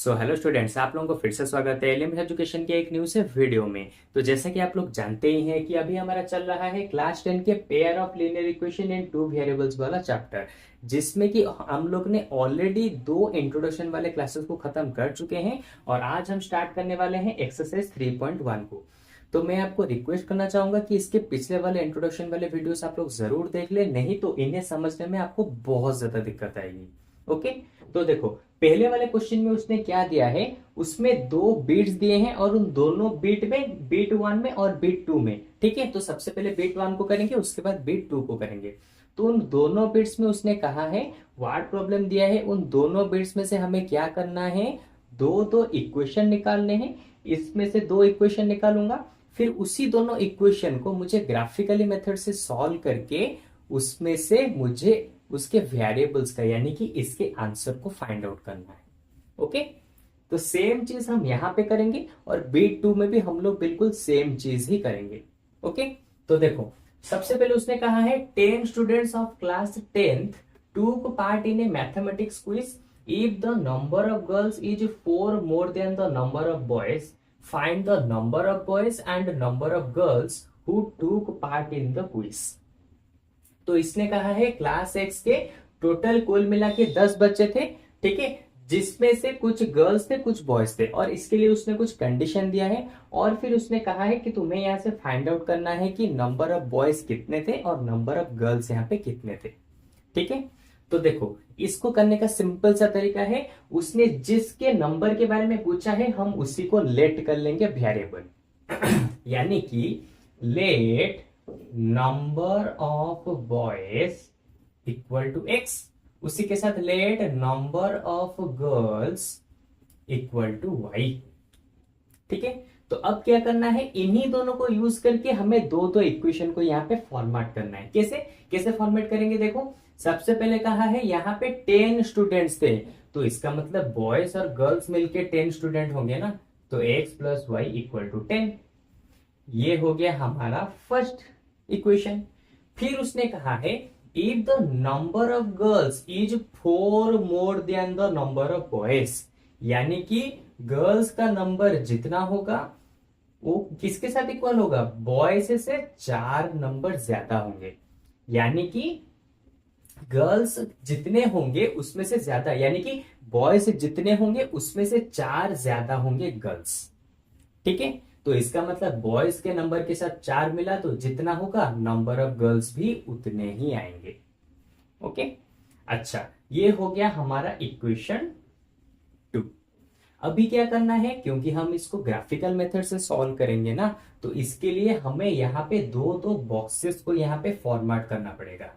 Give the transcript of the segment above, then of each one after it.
So hello students, आप लोगों को फिर से स्वागत है एलिमेंट एजुकेशन के एक न्यू से वीडियो में। तो जैसा कि आप लोग जानते ही हैं कि अभी हमारा चल रहा है क्लास 10 के pair of linear equation in two variables वाला चैप्टर, जिसमें कि हम लोग ने ऑलरेडी 2 इंट्रोडक्शन वाले क्लासेस को खत्म कर चुके हैं और आज हम स्टार्ट करने वाले हैं एक्सरसाइज 3.1 को। तो मैं आपको रिक्वेस्ट करना चाहूंगा कि इसके पिछले वाले इंट्रोडक्शन वाले वीडियोस आप लोग जरूर देख ले, नहीं तो इन्हें समझने में आपको बहुत ज्यादा दिक्कत आएगी। ओके, तो देखो पहले वाले क्वेश्चन में उसने क्या दिया है, उसमें 2 बीट्स दिए हैं और उन दोनों बीट में बीट 1 में और बीट 2 में, ठीक है। तो सबसे पहले बीट 1 को करेंगे, उसके बाद बीट 2 को करेंगे। तो उन दोनों बीट्स में उसने कहा है वर्ड प्रॉब्लम दिया है, उन दोनों बीट्स में से हमें क्या करना है, दो इक्वेशन निकालने हैं। इसमें से 2 इक्वेशन निकालूंगा, फिर उसी दोनों इक्वेशन को मुझे ग्राफिकली मेथड से सॉल्व करके उसमें से मुझे उसके वेरिएबल्स का यानी कि इसके आंसर को फाइंड आउट करना है। ओके, तो सेम चीज हम यहां पे करेंगे और बीट 2 में भी हम लोग बिल्कुल सेम चीज ही करेंगे। ओके, तो देखो सबसे पहले उसने कहा है 10 students of class 10th took part in a mathematics quiz. If the number of girls is 4 more than the number of boys, find the number of boys and number of girls who took part in the quiz. तो इसने कहा है class x के total कुल मिला के 10 बच्चे थे, ठीक है, जिसमें से कुछ गर्ल्स थे कुछ बॉयज थे, और इसके लिए उसने कुछ कंडीशन दिया है और फिर उसने कहा है कि तुम्हें यहां से फाइंड आउट करना है कि नंबर ऑफ बॉयज कितने थे और नंबर ऑफ गर्ल्स यहाँ पे कितने थे। ठीक है, तो देखो इसको करने का सिंपल सा तरीका है, उसने जिसके नंबर के बारे में पूछा है हम उसी को लेट कर लेंगे वेरिएबल यानी कि let number of boys equal to X, उसी के साथ let number of girls equal to Y. ठीक है, तो अब क्या करना है, इन्हीं दोनों को यूज करके हमें दो इक्वेशन को यहाँ पे फॉर्मेट करना है। कैसे कैसे फॉर्मेट करेंगे, देखो सबसे पहले कहा है यहाँ पे 10 स्टूडेंट्स थे, तो इसका मतलब बॉयज और गर्ल्स मिलके 10 स्टूडेंट होंगे ना, तो x plus Y equal to 10, ये हो गया हमारा फर्स्ट इक्वेशन। फिर उसने कहा है if the number of girls is 4 more than the number of boys, यानी कि गर्ल्स का नंबर जितना होगा वो किसके साथ इक्वल होगा, बॉयज से 4 नंबर ज्यादा होंगे, यानी कि गर्ल्स जितने होंगे उसमें से ज्यादा, यानी कि बॉयज जितने होंगे उसमें से 4 ज्यादा होंगे गर्ल्स। ठीक है, तो इसका मतलब बॉयज के नंबर के साथ 4 मिला तो जितना होगा नंबर ऑफ गर्ल्स भी उतने ही आएंगे। ओके, अच्छा ये हो गया हमारा इक्वेशन 2। अभी क्या करना है, क्योंकि हम इसको ग्राफिकल मेथड से सॉल्व करेंगे ना, तो इसके लिए हमें यहाँ पे दो बॉक्सेस को यहाँ पे फॉर्मेट करना पड़ेगा।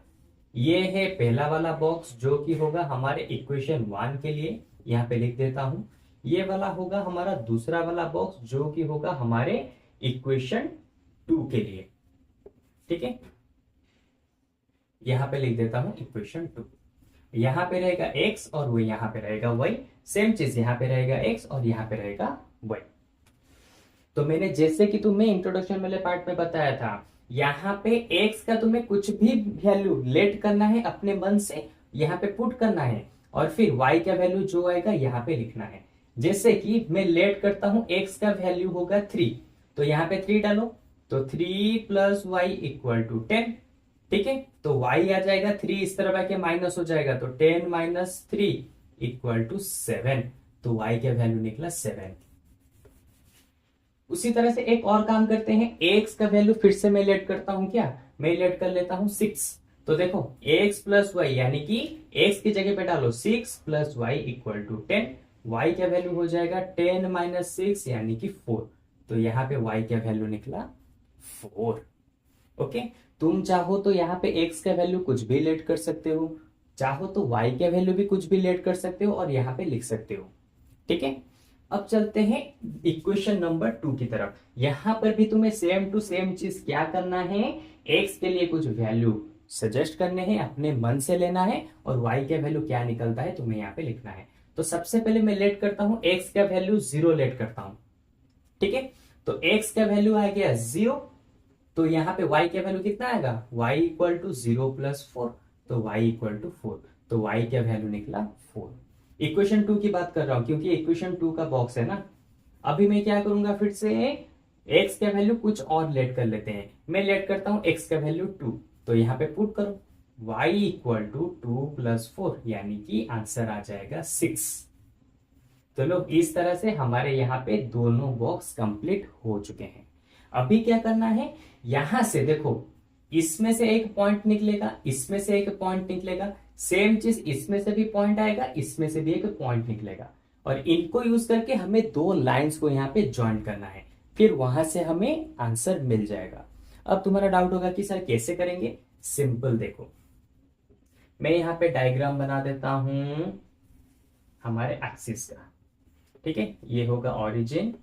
ये है पहला वाला बॉक्स जो कि होगा हमारे इक्वेशन 1 के लिए, यहाँ पे लिख देता हूं। ये वाला होगा हमारा दूसरा वाला बॉक्स जो कि होगा हमारे इक्वेशन 2 के लिए। ठीक है, यहां पे लिख देता हूं इक्वेशन 2। यहां पे रहेगा x और वो यहां पे रहेगा y, सेम चीज यहां पे रहेगा x और यहां पे रहेगा y। तो मैंने जैसे कि तुम्हें इंट्रोडक्शन वाले पार्ट में बताया था, यहां पे x का तुम्हें कुछ भी वैल्यू लेट करना है अपने मन से, यहां पे पुट करना है और फिर y का वैल्यू जो आएगा यहां पे लिखना है। जैसे कि मैं लेट करता हूं x का वैल्यू होगा 3, तो यहां पे 3 डालो, तो 3 प्लस वाई इक्वल टू 10। ठीक है, तो y आ जाएगा 3 इस तरफ आके माइनस हो जाएगा, तो 10 माइनस 3 इक्वल टू 7, तो y का वैल्यू निकला 7। उसी तरह से एक और काम करते हैं, x का वैल्यू फिर से मैं लेट करता हूं, क्या मैं लेट कर लेता हूं 6, तो देखो x प्लस वाई यानी कि x की जगह पे डालो 6 plus Y equal to 10, y का वैल्यू हो जाएगा 10 माइनस 6 यानी कि 4, तो यहाँ पे y का वैल्यू निकला 4। ओके, तुम चाहो तो यहाँ पे x का वैल्यू कुछ भी लेट कर सकते हो, चाहो तो y का वैल्यू भी कुछ भी लेट कर सकते हो और यहाँ पे लिख सकते हो। ठीक है, अब चलते हैं इक्वेशन नंबर 2 की तरफ। यहां पर भी तुम्हें सेम टू सेम चीज क्या करना है, x के लिए कुछ वैल्यू सजेस्ट करने हैं, अपने मन से लेना है और y का वैल्यू क्या निकलता है तुम्हें यहाँ पे लिखना है। तो सबसे पहले मैं लेट करता हूं, x का वैल्यू 0 लेट करता हूं। ठीक है, तो x का वैल्यू आ गया 0, तो यहाँ पे y का वैल्यू कितना आएगा, y इक्वल टू 0 प्लस 4, तो y इक्वल टू 4, तो y का वैल्यू निकला 4। इक्वेशन 2 की बात कर रहा हूं क्योंकि इक्वेशन 2 का बॉक्स है ना। अभी मैं क्या करूंगा, फिर से x का वैल्यू कुछ और लेट कर लेते हैं। मैं लेट करता हूं x का वैल्यू 2, तो यहां पे पुट करो y इक्वल टू 2+4, यानी कि आंसर आ जाएगा 6। तो लोग इस तरह से हमारे यहाँ पे दोनों बॉक्स कंप्लीट हो चुके हैं। अभी क्या करना है, यहां से देखो इसमें से एक पॉइंट निकलेगा, इसमें से एक पॉइंट निकलेगा, सेम चीज इसमें से भी पॉइंट आएगा, इसमें से भी एक पॉइंट निकलेगा, और इनको यूज करके हमें दो लाइंस को यहाँ पे ज्वाइन करना है, फिर वहां से हमें आंसर मिल जाएगा। अब तुम्हारा डाउट होगा कि सर कैसे करेंगे। सिंपल, देखो मैं यहाँ पे डायग्राम बना देता हूं हमारे एक्सिस का। ठीक है, ये होगा ओरिजिन,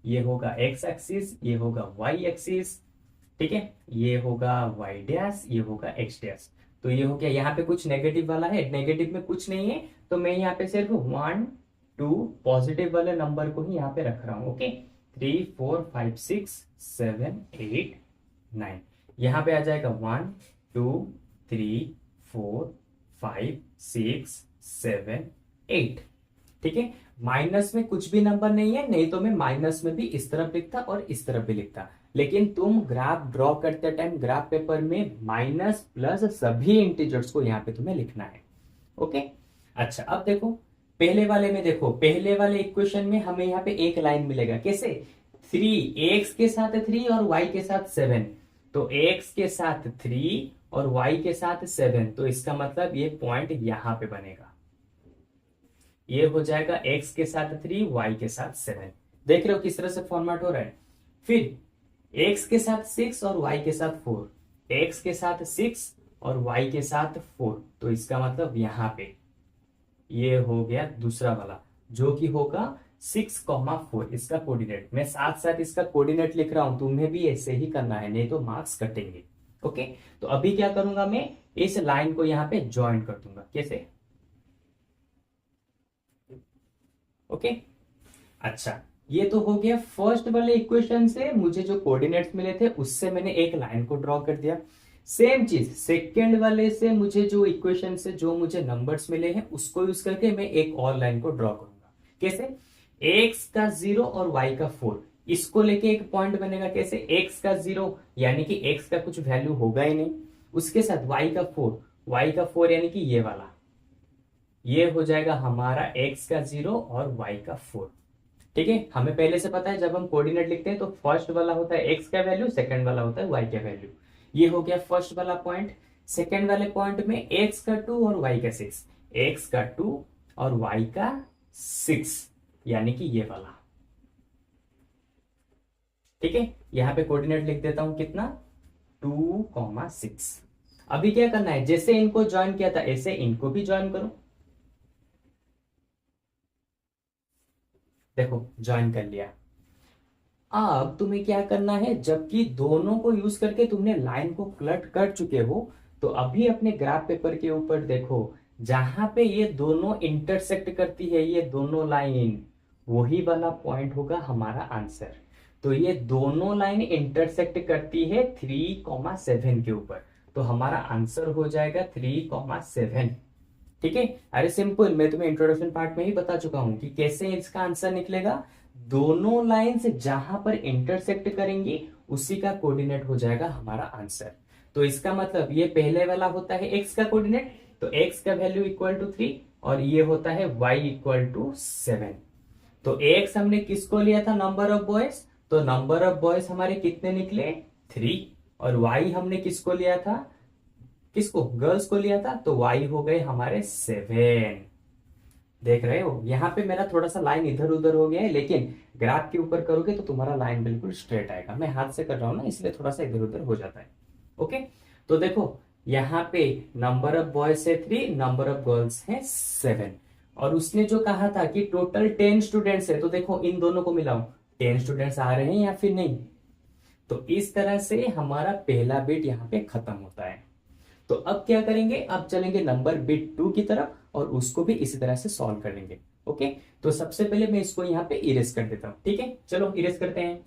ये होगा एक्स एक्सिस, ये होगा वाई एक्सिस। ठीक है, ये होगा वाई डैश, ये होगा एक्स डैश। तो ये हो गया, यहाँ पे कुछ नेगेटिव वाला है, नेगेटिव में कुछ नहीं है, तो मैं यहाँ पे सिर्फ 1 2 पॉजिटिव वाले नंबर को ही यहाँ पे रख रहा हूं। ओके, 3 4 5 6 7 8 9, यहाँ पे आ जाएगा 1 2 3 4 5 6 7 8। ठीक है, माइनस में कुछ भी नंबर नहीं है, नहीं तो मैं माइनस में भी इस तरफ लिखता और इस तरफ भी लिखता, लेकिन तुम ग्राफ ड्रॉ करते टाइम ग्राफ पेपर में माइनस प्लस सभी इंटीजर्स को यहाँ पे तुम्हें लिखना है। ओके, अच्छा अब देखो पहले वाले में, देखो पहले वाले इक्वेशन में हमें यहाँ पे एक लाइन मिलेगा, कैसे, 3 एक्स के साथ 3 और वाई के साथ 7, तो एक्स के साथ 3 और वाई के साथ 7, तो इसका मतलब ये पॉइंट यहां पे बनेगा, ये हो जाएगा x के साथ 3 y के साथ 7। देख रहे हो किस तरह से फॉर्मेट हो रहा है। फिर x के साथ 6 और y के साथ 4, x के साथ 6 और y के साथ 4, तो इसका मतलब यहां पे ये हो गया दूसरा वाला जो कि होगा 6,4, इसका कोऑर्डिनेट। मैं साथ साथ इसका कोऑर्डिनेट लिख रहा हूं, तुम्हें भी ऐसे ही करना है, नहीं तो मार्क्स कटेंगे। ओके, तो अभी क्या करूंगा, मैं इस लाइन को यहां पे ज्वाइन कर दूंगा, कैसे। ओके, अच्छा ये तो हो गया फर्स्ट वाले इक्वेशन से मुझे जो कोऑर्डिनेट्स मिले थे उससे मैंने एक लाइन को ड्रॉ कर दिया। सेम चीज सेकंड वाले से मुझे जो इक्वेशन से जो मुझे नंबर्स मिले हैं उसको यूज करके मैं एक और लाइन को ड्रॉ करूंगा, कैसे, x का 0 और y का 4, इसको लेके एक पॉइंट बनेगा, कैसे, x का 0 यानी कि x का कुछ वैल्यू होगा ही नहीं, उसके साथ y का 4, y का 4 यानी कि ये वाला, ये हो जाएगा हमारा x का 0 और y का 4। ठीक है, हमें पहले से पता है जब हम कोऑर्डिनेट लिखते हैं तो फर्स्ट वाला होता है x का वैल्यू, सेकंड वाला होता है y का वैल्यू। ये हो गया फर्स्ट वाला पॉइंट। सेकंड वाले पॉइंट में x का 2 और y का 6, x का 2 और y का 6 यानी कि ये वाला। ठीक है, यहां पे कोऑर्डिनेट लिख देता हूं कितना, 2,6। अभी क्या करना है, जैसे इनको ज्वाइन किया था ऐसे इनको भी ज्वाइन करो। देखो ज्वाइन कर लिया। अब तुम्हें क्या करना है, जबकि दोनों को यूज करके तुमने लाइन को क्लट कर चुके हो, तो अभी अपने ग्राफ पेपर के ऊपर देखो, जहां पे ये दोनों इंटरसेक्ट करती है, ये दोनों लाइन, वही वाला पॉइंट होगा हमारा आंसर। तो ये दोनों लाइन इंटरसेक्ट करती है 3,7 के ऊपर, तो हमारा आंसर हो जाएगा 3,7। ठीक है, अरे सिंपल, मैं तुम्हें इंट्रोडक्शन पार्ट में ही बता चुका हूं कि कैसे इसका आंसर निकलेगा। दोनों लाइंस जहां पर इंटरसेक्ट करेंगी उसी का कोऑर्डिनेट हो जाएगा हमारा आंसर। तो इसका मतलब ये पहले वाला होता है x का कोऑर्डिनेट, तो x का वैल्यू इक्वल टू 3 और ये होता है y इक्वल टू 7। तो x हमने किसको लिया था, नंबर ऑफ बॉयज, तो नंबर ऑफ बॉयज हमारे कितने निकले, 3, और y हमने किसको लिया था, किसको, गर्ल्स को लिया था, तो y हो गए हमारे 7। देख रहे हो, यहां पे मेरा थोड़ा सा लाइन इधर उधर हो गया है, लेकिन ग्राफ के ऊपर करोगे तो तुम्हारा लाइन बिल्कुल स्ट्रेट आएगा। मैं हाथ से कर रहा हूं ना, इसलिए थोड़ा सा इधर उधर हो जाता है। ओके, तो देखो यहाँ पे नंबर ऑफ बॉयज है 3, नंबर ऑफ गर्ल्स है 7, और उसने जो कहा था कि टोटल 10 स्टूडेंट्स है, तो देखो इन दोनों को मिलाओ, 10 स्टूडेंट्स आ रहे हैं या फिर नहीं। तो इस तरह से हमारा पहला बिट यहाँ पे खत्म होता है। तो अब क्या करेंगे, अब चलेंगे नंबर बिट 2 की तरफ और उसको भी इसी तरह से सॉल्व कर लेंगे। ओके, तो सबसे पहले मैं इसको यहाँ पे इरेज कर देता हूं। ठीक है, चलो इरेज करते हैं।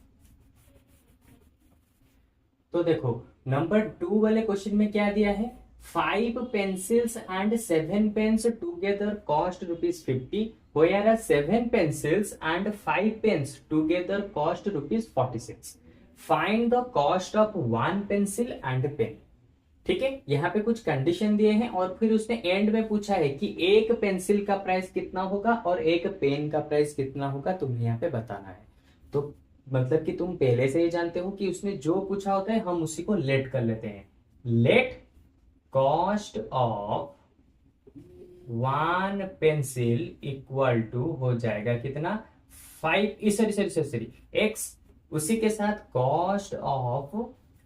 तो देखो नंबर 2 वाले क्वेश्चन में क्या दिया है, 5 pencils and 7 pens together cost rupees 50, whereas 7 pencils and 5 pens together cost rupees 46. Find the cost of one pencil and pen. ठीक है, यहाँ पे कुछ कंडीशन दिए हैं और फिर उसने एंड में पूछा है कि एक पेंसिल का प्राइस कितना होगा और एक पेन का प्राइस कितना होगा, तुम्हें यहाँ पे बताना है। तो मतलब कि तुम पहले से ही जानते हो कि उसने जो पूछा होता है हम उसी को लेट कर लेते हैं। Let cost of one pencil equal to हो जाएगा कितना, 5, सॉरी एक्स, उसी के साथ कॉस्ट ऑफ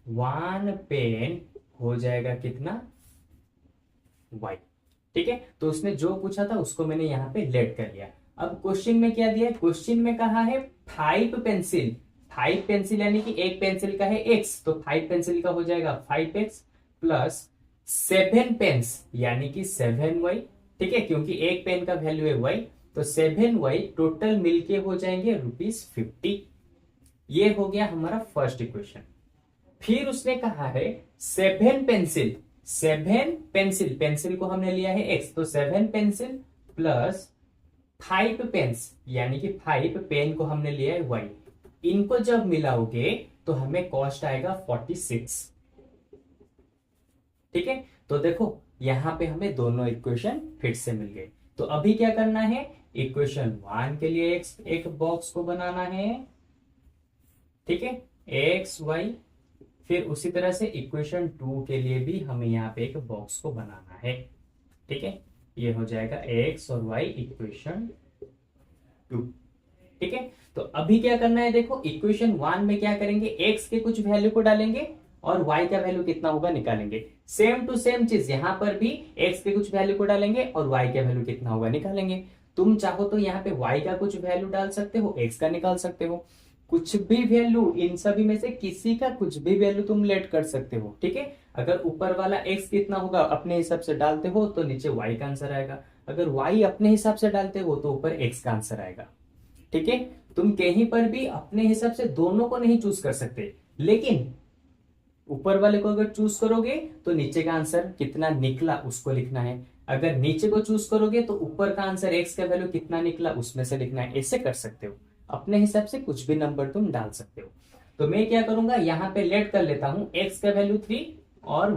वन पेन हो जाएगा कितना, y। ठीक है, तो उसने जो पूछा था उसको मैंने यहाँ पे लेट कर लिया। अब क्वेश्चन में क्या दिया है, क्वेश्चन में कहा है 5 पेंसिल, 5 पेंसिल यानी कि एक पेंसिल का है x, तो 5 पेंसिल का हो जाएगा 5x प्लस 7 पेन्स यानी कि 7y। ठीक है, क्योंकि एक पेन का वैल्यू है y, तो 7y टोटल मिलके हो जाएंगे ₹50। ये हो गया हमारा फर्स्ट इक्वेशन। फिर उसने कहा है 7 पेंसिल, 7 पेंसिल, पेंसिल को हमने लिया है x, तो 7 पेंसिल प्लस 5 पेन्स यानी कि 5 पेन को हमने लिया है y। इनको जब मिलाओगे तो हमें कॉस्ट आएगा 46। ठीक है, तो देखो यहां पे हमें दोनों इक्वेशन फिर से मिल गए। तो अभी क्या करना है, इक्वेशन 1 के लिए एक बॉक्स को बनाना है। ठीक है, x y, फिर उसी तरह से इक्वेशन 2 के लिए भी हमें यहाँ पे एक बॉक्स को बनाना है। ठीक है, ये हो जाएगा x और y इक्वेशन 2। ठीक है, तो अभी क्या करना है, देखो इक्वेशन 1 में क्या करेंगे, x के कुछ वैल्यू को डालेंगे और y का वैल्यू कितना होगा निकालेंगे। सेम टू सेम चीज यहां पर भी x के कुछ वैल्यू को डालेंगे और y का वैल्यू कितना होगा निकालेंगे। तुम चाहो तो यहाँ पे y का कुछ वैल्यू डाल सकते हो, x का निकाल सकते हो, कुछ भी वैल्यू, इन सभी में से किसी का कुछ भी वैल्यू तुम लेट कर सकते हो। ठीक है, अगर ऊपर वाला x कितना होगा अपने हिसाब से डालते हो तो नीचे y का आंसर आएगा, अगर y अपने हिसाब से डालते हो तो ऊपर x का आंसर आएगा। ठीक है, तुम कहीं पर भी अपने हिसाब से दोनों को नहीं चूज कर सकते, लेकिन ऊपर वाले को अगर चूज करोगे तो नीचे का आंसर कितना निकला उसको लिखना है, अगर नीचे को चूज करोगे तो ऊपर का आंसर x का वैल्यू कितना निकला उसमें से लिखना है। ऐसे कर सकते हो, अपने हिसाब से कुछ भी नंबर तुम डाल सकते हो। तो मैं क्या करूंगा, यहाँ पे लेट कर लेता हूं x का वैल्यू 3 और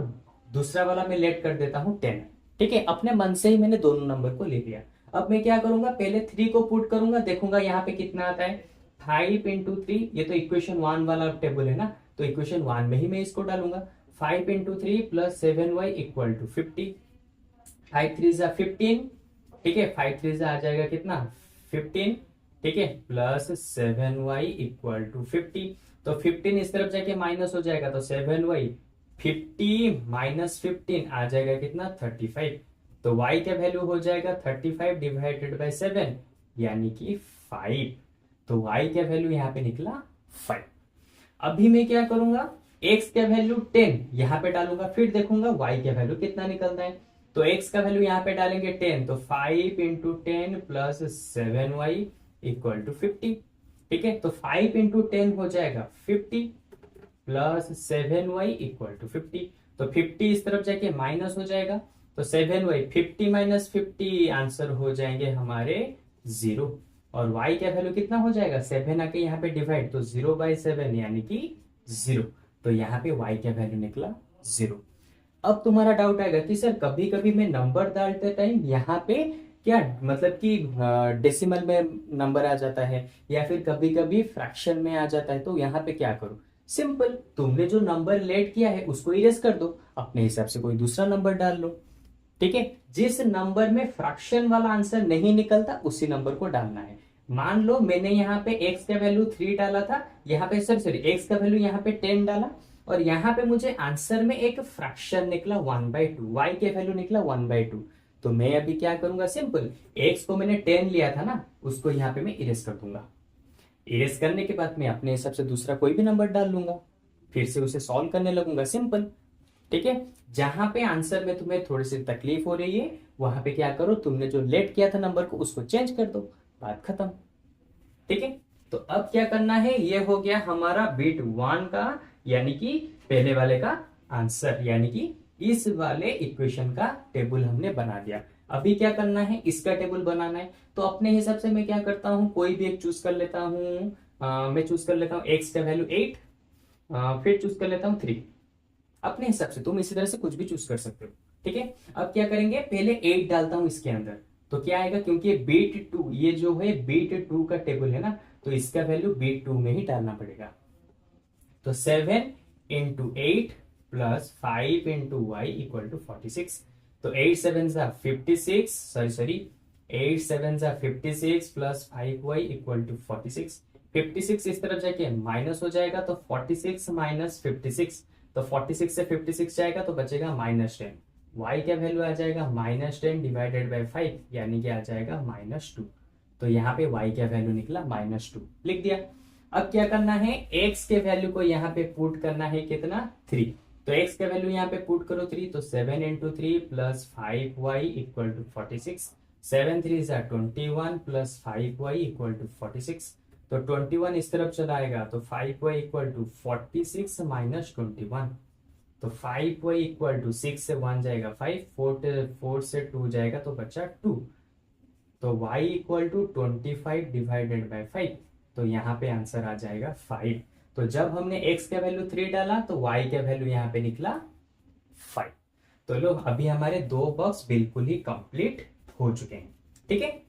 दूसरा वाला मैं लेट कर देता हूं 10। ठीक है, अपने मन से ही मैंने दोनों नंबर को ले लिया। अब मैं क्या करूंगा, पहले 3 को पुट करूंगा, देखूंगा यहाँ पे कितना आता है, 5 इंटू 3, ये तो इक्वेशन 1 वाला टेबल है ना, तो इक्वेशन 1 में ही मैं इसको डालूंगा। 5 into 3 plus 7y equal to 50, 5 3 जा 15। ठीक है, 5 3 जा आ जाएगा कितना 15। ठीक है, प्लस 7y इक्वल टू 50, तो 15 इस तरफ जाके माइनस हो जाएगा, तो 7y 50 माइनस 15 आ जाएगा कितना 35, तो y का वैल्यू हो जाएगा 35 डिवाइडेड बाय 7 यानी कि 5, तो y का वैल्यू यहाँ पे निकला 5। अभी मैं क्या करूंगा, x का वैल्यू 10 यहाँ पे डालूंगा, फिर देखूंगा y का वैल्यू कितना निकलता है। तो x का वैल्यू यहाँ पे डालेंगे 10, तो 5 into 10 plus 7y equal to 50। ठीक है, तो 5 इंटू 10 हो जाएगा 50 प्लस 7y इक्वल टू 50, तो 50 इस तरफ जाके माइनस हो जाएगा, तो 7y 50 माइनस 50 आंसर हो जाएंगे हमारे 0, और y का वैल्यू कितना हो जाएगा, 7 आके यहाँ पे डिवाइड, तो 0/7 यानी कि 0, तो यहाँ पे y का वैल्यू निकला 0। अब तुम्हारा डाउट आएगा कि सर कभी कभी मैं नंबर डालते टाइम यहाँ पे क्या मतलब कि डेसिमल में नंबर आ जाता है या फिर कभी कभी फ्रैक्शन में आ जाता है, तो यहाँ पे क्या करूं, सिंपल, तुमने जो नंबर लेट किया है उसको इरेज कर दो, अपने हिसाब से कोई दूसरा नंबर डाल लो। ठीक है, जिस नंबर में फ्रैक्शन वाला आंसर नहीं निकलता उसी नंबर को डालना है। मान लो मैंने यहाँ पे x का वैल्यू 3 डाला था, यहाँ पे सॉरी x का वैल्यू यहाँ पे 10 डाला, और यहाँ पे मुझे आंसर में एक फ्रैक्शन निकला 1/2, y के वैल्यू निकला 1/2, तो मैं अभी क्या करूंगा, सिंपल, x को मैंने 10 लिया था ना, उसको यहाँ पे मैं इरेज कर दूंगा। इरेज करने के बाद मैं अपने हिसाब से दूसरा कोई भी नंबर डाल लूंगा, फिर से उसे सॉल्व करने लगूंगा, सिंपल। ठीक है, जहां पे आंसर में तुम्हें थोड़ी सी तकलीफ हो रही है वहां पे क्या करो, तुमने जो लेट किया था नंबर को उसको चेंज कर दो, बात खत्म। ठीक है, तो अब क्या करना है, ये हो गया हमारा बिट 1 का यानी कि पहले वाले का आंसर यानी कि इस वाले इक्वेशन का टेबल हमने बना दिया। अभी क्या करना है, इसका टेबल बनाना है। तो अपने हिसाब से मैं क्या करता हूं, कोई भी एक चूज कर लेता हूं। मैं चूज कर लेता हूं एक्स का वैल्यू 8, फिर चूज कर लेता हूं 3। अपने हिसाब से तुम इसी तरह से कुछ भी चूज कर सकते हो। ठीक है, अब क्या करेंगे, पहले 8 डालता हूं इसके अंदर, तो क्या आएगा, क्योंकि बीट 2, ये जो है बीट 2 का टेबल है ना, तो इसका वैल्यू बीट 2 में ही डालना पड़ेगा। तो 7 into 8 plus 5 into Y equal to 46। तो 8 7 जा 56, सॉरी 8 7 जा 56 प्लस 5y इक्वल टू 46। 56 इस तरफ जाके माइनस हो जाएगा, तो 46 माइनस 56, तो 46 से 56 जाएगा तो बचेगा -10। y क्या वैल्यू आ जाएगा, -10 डिवाइडेड बाई 5, यानी कि आ जाएगा -2। तो यहाँ पे y क्या वैल्यू निकला, -2 लिख दिया। अब क्या करना है, x के वैल्यू को यहाँ पे पुट करना है, कितना 3। तो x का वैल्यू यहाँ पे पुट करो 3, तो 7 into 3 plus 5y equal to 46। 7 3 जा 21 प्लस 5y इक्वल टू 46। तो 21 इस तरफ चला आएगा, तो 5y इक्वल टू 46 माइनस 21। तो 5y इक्वल टू 6 से 1 जाएगा 5, 4 से 2 जाएगा तो बचा 2। तो y equal to 25 divided by 5, तो यहाँ पे आंसर आ जाएगा 5। तो जब हमने x का वैल्यू 3 डाला तो y का वैल्यू यहाँ पे निकला 5। तो लो, अभी हमारे 2 बॉक्स बिल्कुल ही कंप्लीट हो चुके हैं। ठीक है,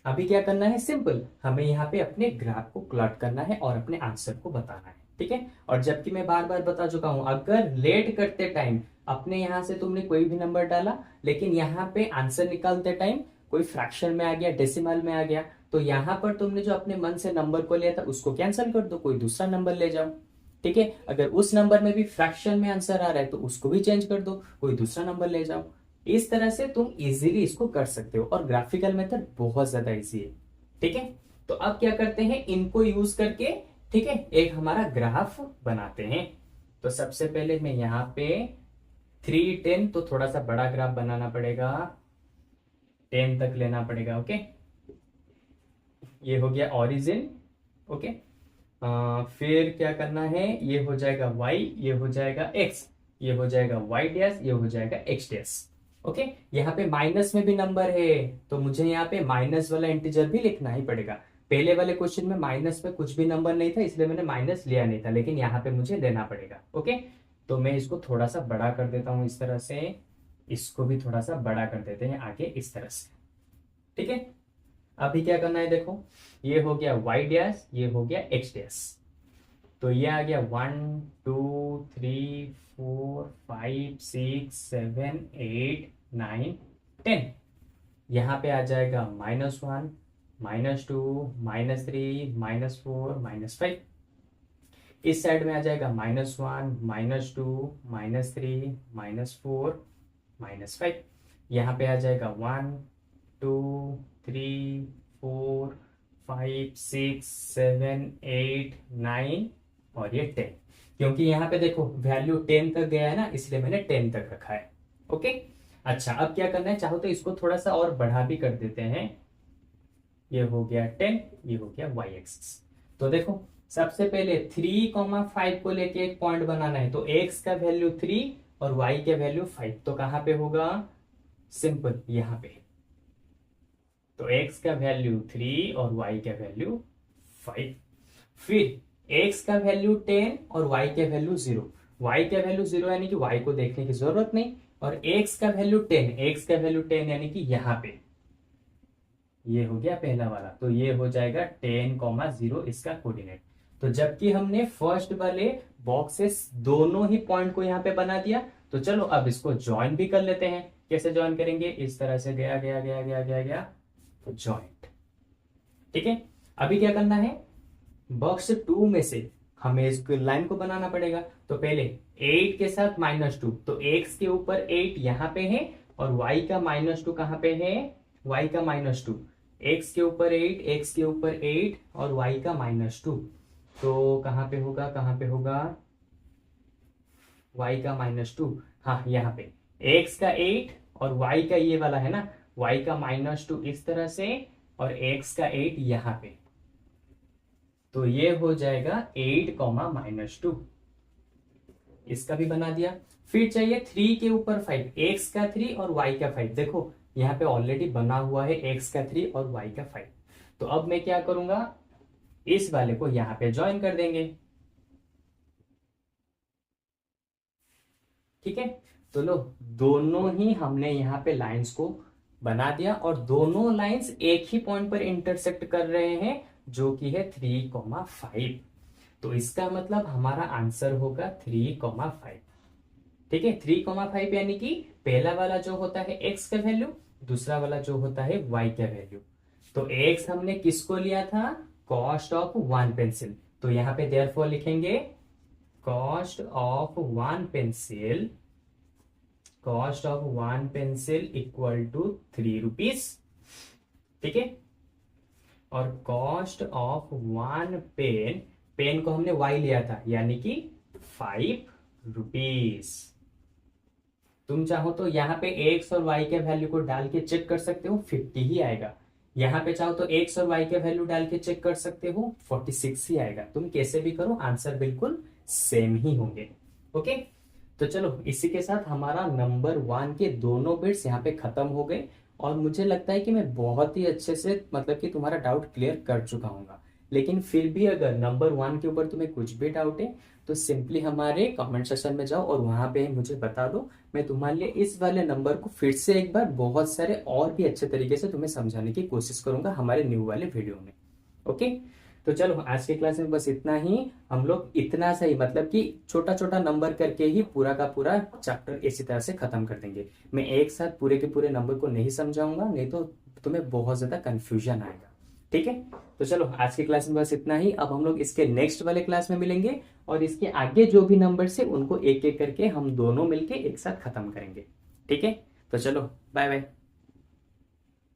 अभी क्या करना है, सिंपल, हमें यहाँ पे अपने ग्राफ को प्लॉट करना है और अपने आंसर को बताना है। ठीक है, और जबकि मैं बार बार बता चुका हूं, अगर लेट करते टाइम अपने यहाँ से तुमने कोई भी नंबर डाला, लेकिन यहाँ पे आंसर निकालते टाइम कोई फ्रैक्शन में आ गया, डेसिमल में आ गया, तो यहाँ पर तुमने जो अपने मन से नंबर को लिया था उसको कैंसिल कर दो, कोई दूसरा नंबर ले जाओ। ठीक है, अगर उस नंबर में भी फ्रैक्शन में आंसर आ रहा है तो उसको भी चेंज कर दो, कोई दूसरा नंबर ले जाओ। इस तरह से तुम इजीली इसको कर सकते हो, और ग्राफिकल मेथड बहुत ज्यादा इजी है। ठीक है, तो अब क्या करते हैं, इनको यूज करके, ठीक है, एक हमारा ग्राफ बनाते हैं। तो सबसे पहले मैं यहाँ पे 3 10, तो थोड़ा सा बड़ा ग्राफ बनाना पड़ेगा, 10 तक लेना पड़ेगा। ओके, ये हो गया ओरिजिन। ओके, फिर क्या करना है, ये हो जाएगा y, ये हो जाएगा x, ये हो जाएगा y डैश, ये हो जाएगा x डैश। ओके, यहाँ पे माइनस में भी नंबर है, तो मुझे यहाँ पे माइनस वाला इंटीजर भी लिखना ही पड़ेगा। पहले वाले क्वेश्चन में माइनस में कुछ भी नंबर नहीं था, इसलिए मैंने माइनस लिया नहीं था, लेकिन यहाँ पे मुझे लेना पड़ेगा। ओके, तो मैं इसको थोड़ा सा बड़ा कर देता हूँ इस तरह से, इसको भी थोड़ा सा बड़ा कर देते हैं आगे इस तरह से। ठीक है, अभी क्या करना है, देखो, ये हो गया y डैश, ये हो गया x डैश। तो ये आ गया 1 2 3 4 5 6 7 8 9 10। यहाँ पे आ जाएगा -1 -2 -3 -4 -5। इस साइड में आ जाएगा -1 -2 -3 -4 -5। यहाँ पे आ जाएगा 1 2 3 4 5 6 7 8 9 और ये 10, क्योंकि यहाँ पे देखो वैल्यू 10 तक गया है ना, इसलिए मैंने 10 तक रखा है। ओके, अच्छा, अब क्या करना है, चाहो तो इसको थोड़ा सा और बढ़ा भी कर देते हैं। ये हो गया 10, ये हो गया y एक्सिस। तो देखो, सबसे पहले 3,5 को लेके एक पॉइंट बनाना है, तो x का वैल्यू 3 और y का वैल्यू 5, तो कहां पे होगा, सिंपल यहां पे। तो x का वैल्यू 3 और y का वैल्यू 5। फिर x का वैल्यू 10 और y का वैल्यू 0। y का वैल्यू 0 यानी कि y को देखने की जरूरत नहीं, और x का वैल्यू 10, x का वैल्यू 10 यानी कि यहां पे, ये हो गया पहला वाला, तो ये हो जाएगा 10,0 इसका कोऑर्डिनेट। तो जबकि हमने फर्स्ट वाले बॉक्सेस दोनों ही पॉइंट को यहाँ पे बना दिया, तो चलो अब इसको ज्वाइन भी कर लेते हैं। कैसे ज्वाइन करेंगे, इस तरह से गया गया गया गया गया गया, तो ज्वाइंट। ठीक है, अभी क्या करना है, बॉक्स 2 में से हमें इस लाइन को बनाना पड़ेगा। तो पहले 8 के साथ -2, तो x के ऊपर 8 यहाँ पे है, और y का -2 कहाँ पे है, y का -2, x के ऊपर 8, x के ऊपर 8 और y का -2, तो कहाँ पे होगा, कहाँ पे होगा, y का -2, हाँ यहाँ पे, x का 8 और y का ये वाला है ना, y का -2 इस तरह से, और x का 8 यहाँ पे, तो ये हो जाएगा 8, -2। इसका भी बना दिया। फिर चाहिए 3 के ऊपर 5, x का 3 और y का 5। देखो यहाँ पे ऑलरेडी बना हुआ है x का 3 और y का 5। तो अब मैं क्या करूंगा, इस वाले को यहाँ पे ज्वाइन कर देंगे। ठीक है, तो लो दोनों ही हमने यहाँ पे लाइंस को बना दिया और दोनों लाइंस एक ही पॉइंट पर इंटरसेक्ट कर रहे हैं जो कि है 3,5। तो इसका मतलब हमारा आंसर होगा 3,5। ठीक है, 3,5 यानी कि पहला वाला जो होता है x का वैल्यू, दूसरा वाला जो होता है y का वैल्यू। तो x हमने किसको लिया था, कॉस्ट ऑफ वन पेंसिल। तो यहां पे देयरफॉर लिखेंगे cost of one pencil, cost of one pencil equal to 3 rupees. ठीक है, और cost of one pen, pen को हमने y लिया था यानी कि 5 रुपीज। तुम चाहो तो यहाँ पे x और y के वैल्यू को डाल के चेक कर सकते हो, 50 ही आएगा। यहाँ पे चाहो तो x और y के वैल्यू डाल के चेक कर सकते हो, 46 ही आएगा। तुम कैसे भी करो आंसर बिल्कुल सेम ही होंगे। ओके, तो चलो इसी के साथ हमारा नंबर 1 के दोनों बिट्स यहाँ पे खत्म हो गए और मुझे लगता है कि मैं बहुत ही अच्छे से मतलब कि तुम्हारा डाउट क्लियर कर चुका हूँ। लेकिन फिर भी अगर नंबर 1 के ऊपर तुम्हें कुछ भी डाउट है तो सिंपली हमारे कमेंट सेक्शन में जाओ और वहां पे मुझे बता दो। मैं तुम्हारे लिए इस वाले नंबर को फिर से एक बार बहुत सारे और भी अच्छे तरीके से तुम्हें समझाने की कोशिश करूंगा हमारे न्यू वाले वीडियो में। ओके, तो चलो आज के क्लास में बस इतना ही। हम लोग इतना सा ही मतलब कि छोटा छोटा नंबर करके ही पूरा का पूरा चैप्टर इसी तरह से खत्म कर देंगे। मैं एक साथ पूरे के पूरे नंबर को नहीं समझाऊंगा, नहीं तो तुम्हें बहुत ज्यादा कंफ्यूजन आएगा। ठीक है, तो चलो आज की क्लास में बस इतना ही। अब हम लोग इसके नेक्स्ट वाले क्लास में मिलेंगे और इसके आगे जो भी नंबर है उनको एक एक करके हम दोनों मिलके एक साथ खत्म करेंगे। ठीक है, तो चलो बाय बाय।